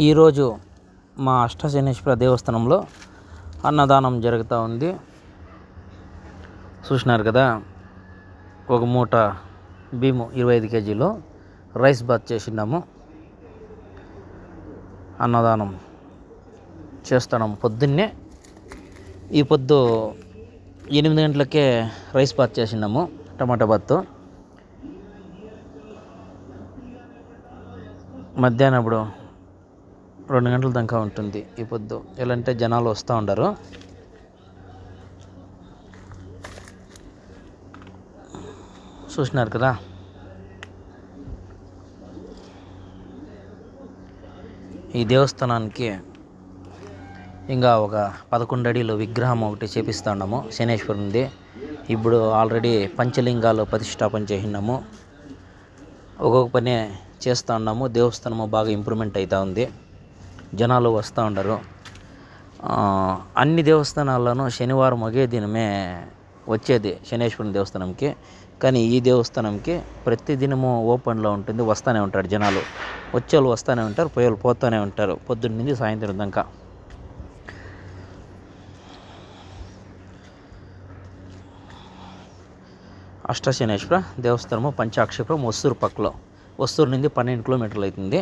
ఈరోజు మా అష్టశనేశ్వర దేవస్థానంలో అన్నదానం జరుగుతూ ఉంది. చూసినారు కదా, ఒక మూట బియ్యము 25 కేజీలు రైస్ బాత్ చేసినాము. అన్నదానం చేస్తున్నాము పొద్దున్నే. ఈ పొద్దు 8 గంటలకే రైస్ బాత్ చేసినాము, టమాటా బాత్. మధ్యాహ్నం ఇప్పుడు 2 గంటల దాకా ఉంటుంది ఈ పొద్దు. ఎలా అంటే జనాలు వస్తూ ఉండరు. చూసినారు కదా, ఈ దేవస్థానానికి ఇంకా ఒక 11 అడిలో విగ్రహం ఒకటి చేపిస్తూ ఉన్నాము శనేశ్వరునిది. ఇప్పుడు ఆల్రెడీ పంచలింగాలు ప్రతిష్టాపన చేసినాము. ఒక్కొక్క పని చేస్తూ ఉన్నాము. దేవస్థానము బాగా ఇంప్రూవ్మెంట్ అవుతూ ఉంది. జనాలు వస్తూ ఉండరు. అన్ని దేవస్థానాల్లోనూ శనివారం ఒకే దినమే వచ్చేది శనేశ్వరుని దేవస్థానంకి. కానీ ఈ దేవస్థానంకి ప్రతి దినము ఓపెన్లో ఉంటుంది. వస్తూనే ఉంటారు జనాలు. వచ్చేవాళ్ళు వస్తూనే ఉంటారు, పోయేవాళ్ళు పోతూనే ఉంటారు, పొద్దున్న నుంచి సాయంత్రం దాకా. అష్టశనేశ్వర దేవస్థానము పంచాక్షపురం, వస్తూరు పక్కలో. వస్తూరు నుండి 12 కిలోమీటర్లు అవుతుంది.